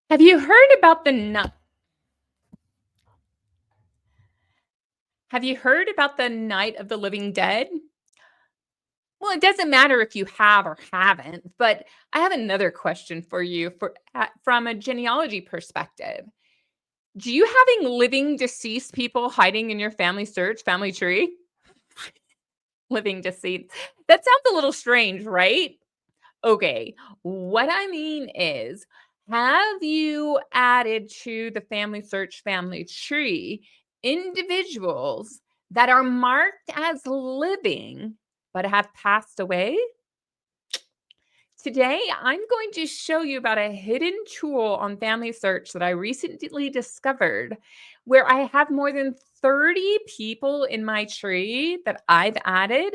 Have you heard about the night? Have you heard about the Night of the Living Dead? Well, it doesn't matter if you have or haven't, but I have another question for you from a genealogy perspective. Do you having living deceased people hiding in your family search, family tree? Living deceased. That sounds a little strange, right? Okay. What I mean is, have you added to the family search family tree individuals that are marked as living but have passed away? Today, I'm going to show you about a hidden tool on Family Search that I recently discovered where I have more than 30 people in my tree that I've added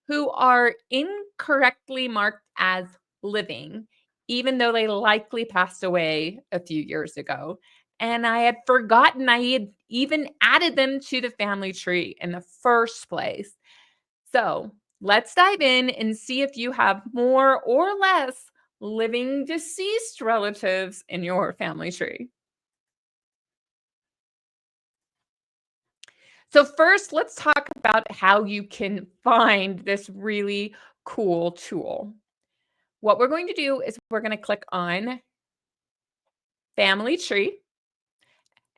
who are incorrectly marked as living, even though they likely passed away a few years ago. And I had forgotten I had even added them to the family tree in the first place. So let's dive in and see if you have more or less living deceased relatives in your family tree. So, first, let's talk about how you can find this really cool tool. What we're going to do is we're going to click on Family Tree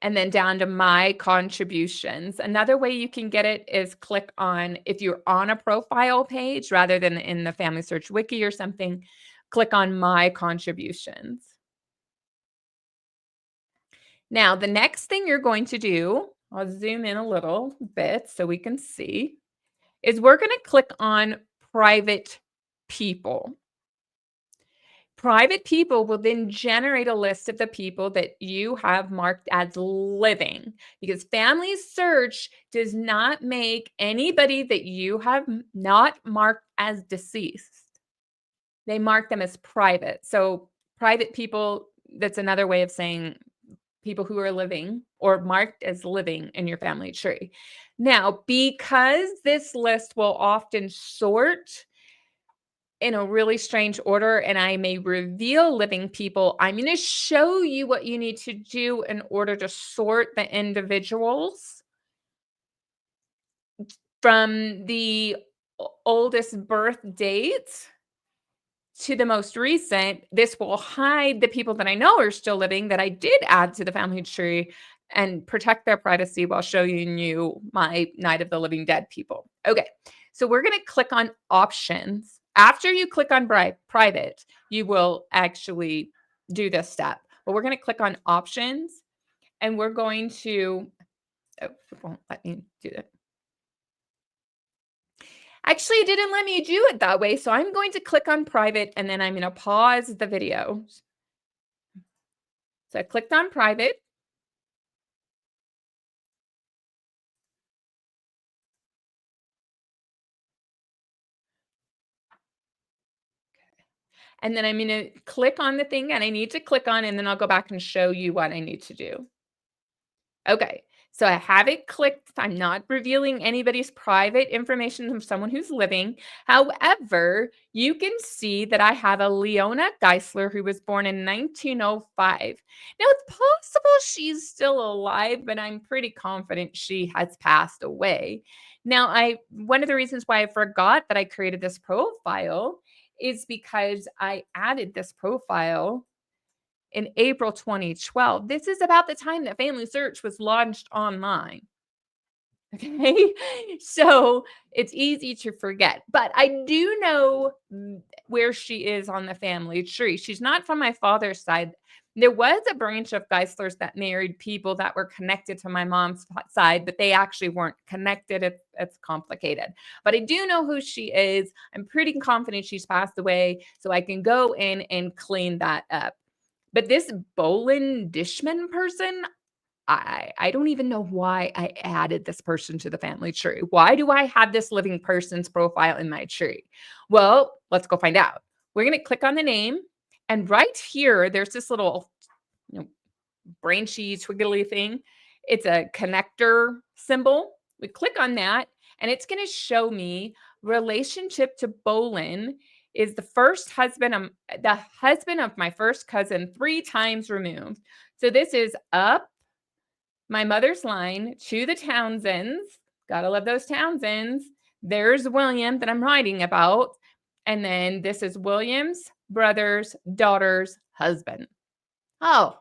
and then down to My Contributions. Another way you can get it is click on, if you're on a profile page rather than in the Family Search Wiki or something, click on My Contributions. Now, the next thing you're going to do, I'll zoom in a little bit so we can see, is we're going to click on Private People. Private people will then generate a list of the people that you have marked as living because Family Search does not make anybody that you have not marked as deceased. They mark them as private. So, private people, that's another way of saying people who are living or marked as living in your family tree. Now, because this list will often sort in a really strange order and I may reveal living people, I'm going to show you what you need to do in order to sort the individuals from the oldest birth date to the most recent. This will hide the people that I know are still living that I did add to the family tree and protect their privacy while showing you my Night of the Living Dead people. Okay, so we're going to click on options. After you click on private, you will actually do this step. But we're going to click on options and we're going to, oh, it won't let me do that. Actually, it didn't let me do it that way, so I'm going to click on private and then I'm going to pause the video. So I clicked on private. And then I'm going to click on the thing and I need to click on, and then I'll go back and show you what I need to do. Okay, so I have it clicked. I'm not revealing anybody's private information of someone who's living. However, you can see that I have a Leona Geisler who was born in 1905. Now, it's possible she's still alive, but I'm pretty confident she has passed away. Now, one of the reasons why I forgot that I created this profile is because I added this profile in April 2012. This is about the time that Family Search was launched online. Okay. So it's easy to forget, but I do know where she is on the family tree. She's not from my father's side. There was a branch of Geislers that married people that were connected to my mom's side, but they actually weren't connected. It's complicated, but I do know who she is. I'm pretty confident she's passed away, so I can go in and clean that up. But this Bolin Dishman person, I don't even know why I added this person to the family tree. Why do I have this living person's profile in my tree? Well, let's go find out. We're going to click on the name, and right here, there's this little, you know, branchy, twiggly thing. It's a connector symbol. We click on that, and it's going to show me relationship to Bolin is the husband of my first cousin 3 times removed. So this is up my mother's line to the Townsends. Gotta love those Townsends. There's William that I'm writing about. And then this is William's brother's daughter's husband. Oh,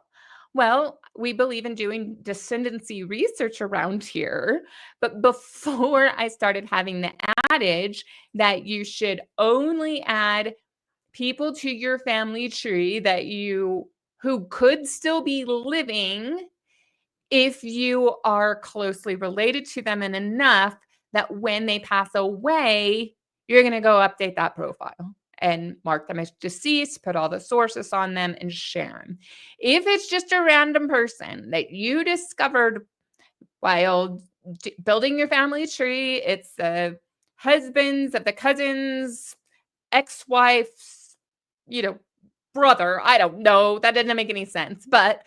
well, we believe in doing descendancy research around here. But before I started having the adage that you should only add people to your family tree who could still be living if you are closely related to them and enough that when they pass away, you're going to go update that profile and mark them as deceased, put all the sources on them, and share them. If it's just a random person that you discovered while building your family tree, it's the husbands of the cousins, ex-wife's, brother. I don't know. That didn't make any sense. But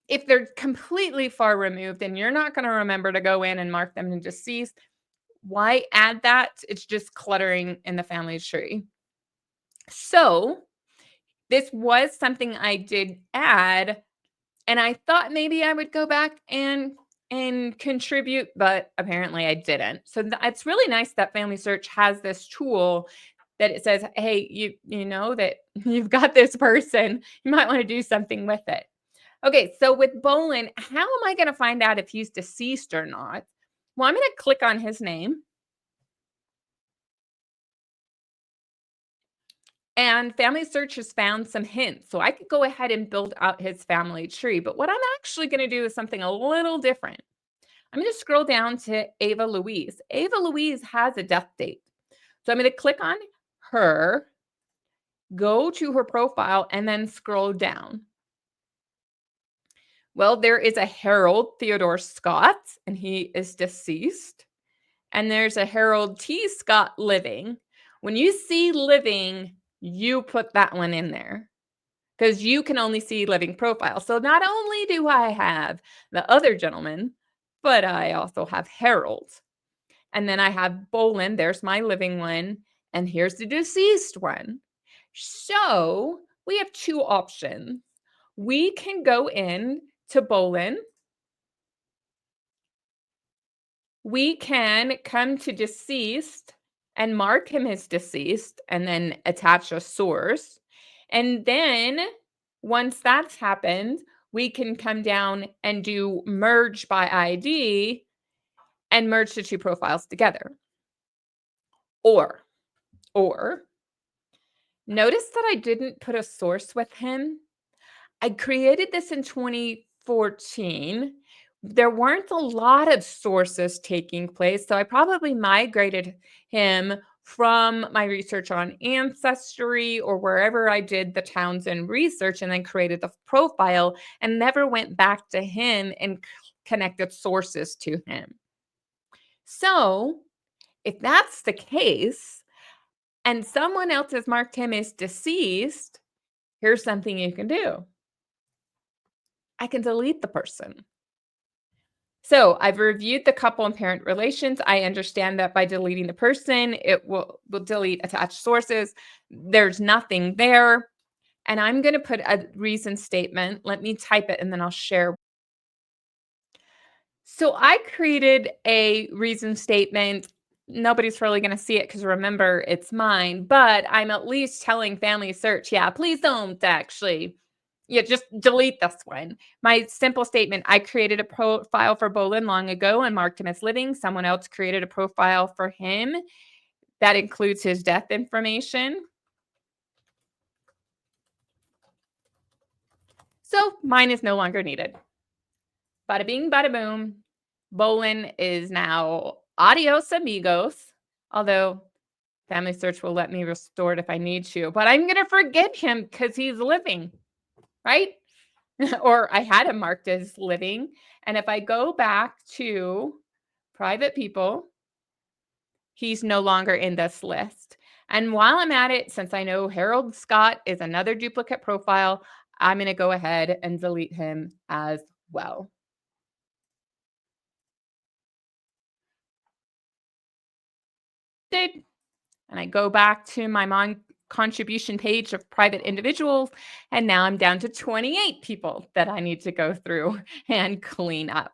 if they're completely far removed and you're not going to remember to go in and mark them as deceased, why add that? It's just cluttering in the family tree. So this was something I did add, and I thought maybe I would go back and contribute, but apparently I didn't. So it's really nice that FamilySearch has this tool that it says, hey, you know that you've got this person, you might want to do something with it. Okay, so with Bolin, how am I going to find out if he's deceased or not? Well, I'm going to click on his name. And FamilySearch has found some hints. So I could go ahead and build out his family tree. But what I'm actually going to do is something a little different. I'm going to scroll down to Ava Louise. Ava Louise has a death date. So I'm going to click on her, go to her profile, and then scroll down. Well, there is a Harold Theodore Scott, and he is deceased. And there's a Harold T. Scott living. When you see living, you put that one in there because you can only see living profile. So not only do I have the other gentleman, but I also have Harold. And then I have Bolin. There's my living one. And here's the deceased one. So we have 2 options. We can go in to Bolin. We can come to deceased and mark him as deceased and then attach a source. And then once that's happened, we can come down and do merge by ID and merge the 2 profiles together. Or notice that I didn't put a source with him. I created this in 2014. There weren't a lot of sources taking place, so I probably migrated him from my research on Ancestry or wherever I did the Townsend research and then created the profile and never went back to him and connected sources to him. So if that's the case and someone else has marked him as deceased, here's something you can do. I can delete the person. So I've reviewed the couple and parent relations. I understand that by deleting the person, it will delete attached sources. There's nothing there. And I'm going to put a reason statement. Let me type it and then I'll share. So I created a reason statement. Nobody's really going to see it because remember, it's mine, but I'm at least telling FamilySearch, yeah, please don't actually. Yeah, just delete this one. My simple statement, I created a profile for Bolin long ago and marked him as living. Someone else created a profile for him that includes his death information. So mine is no longer needed. Bada bing, bada boom. Bolin is now adios amigos, although FamilySearch will let me restore it if I need to. But I'm going to forget him because he's living, right? Or I had him marked as living. And if I go back to private people, he's no longer in this list. And while I'm at it, since I know Harold Scott is another duplicate profile, I'm going to go ahead and delete him as well. And I go back to my contribution page of private individuals, and now I'm down to 28 people that I need to go through and clean up.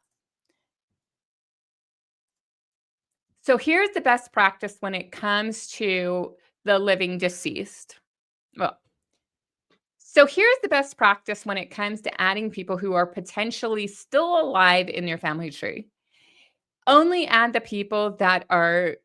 So here's the best practice when it comes to the living deceased. Well, so here's the best practice when it comes to adding people who are potentially still alive in your family tree. Only add the people that are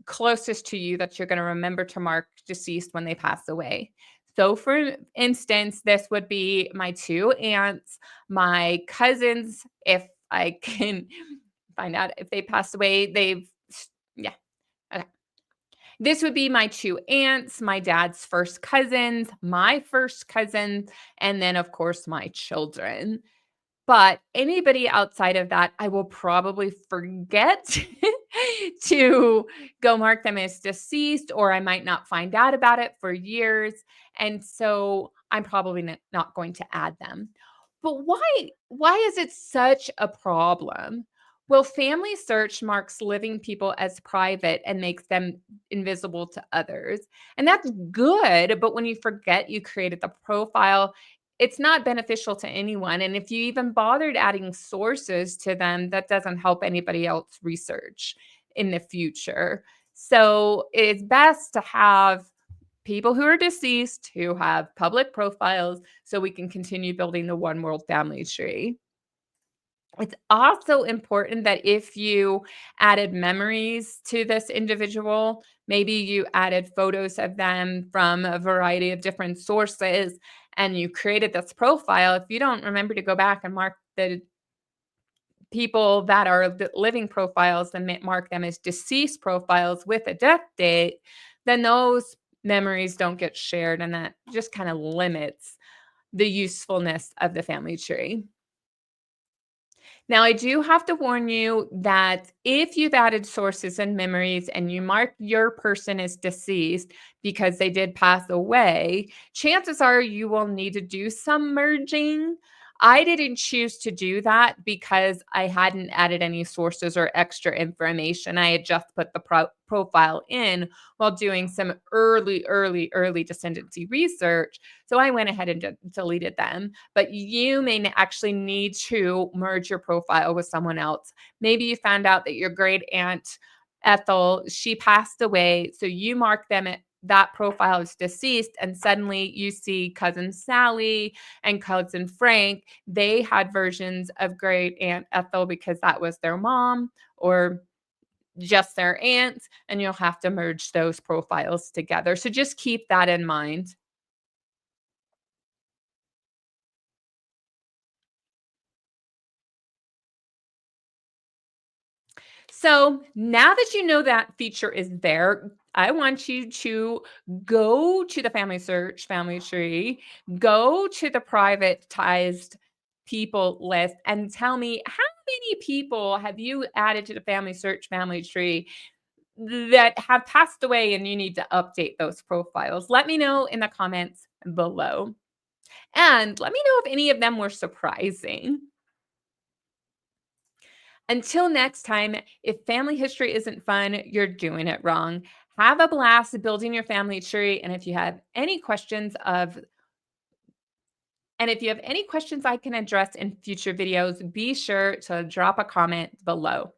closest to you that you're going to remember to mark deceased when they pass away. So, for instance, this would be my two aunts, my cousins, if I can find out if they passed away. Yeah. Okay. This would be my two aunts, my dad's first cousins, my first cousin, and then, of course, my children. But anybody outside of that, I will probably forget to go mark them as deceased, or I might not find out about it for years. And so I'm probably not going to add them. But why is it such a problem? Well, Family Search marks living people as private and makes them invisible to others. And that's good, but when you forget you created the profile, it's not beneficial to anyone, and if you even bothered adding sources to them, that doesn't help anybody else research in the future. So, it's best to have people who are deceased who have public profiles so we can continue building the one world family tree. It's also important that if you added memories to this individual, maybe you added photos of them from a variety of different sources and you created this profile. If you don't remember to go back and mark the people that are living profiles and mark them as deceased profiles with a death date, then those memories don't get shared. And that just kind of limits the usefulness of the family tree. Now, I do have to warn you that if you've added sources and memories and you mark your person as deceased because they did pass away, chances are you will need to do some merging. I didn't choose to do that because I hadn't added any sources or extra information. I had just put the profile in while doing some early descendancy research. So I went ahead and deleted them, but you may actually need to merge your profile with someone else. Maybe you found out that your great aunt Ethel, she passed away, so you mark them at that profile is deceased, and suddenly you see cousin Sally and cousin Frank. They had versions of great aunt Ethel because that was their mom or just their aunt, and you'll have to merge those profiles together. So just keep that in mind. So now that you know that feature is there, I want you to go to the Family Search family tree, go to the privatized people list, and tell me how many people have you added to the Family Search family tree that have passed away and you need to update those profiles. Let me know in the comments below. And let me know if any of them were surprising. Until next time, if family history isn't fun, you're doing it wrong. Have a blast building your family tree. And if you have any questions I can address in future videos, be sure to drop a comment below.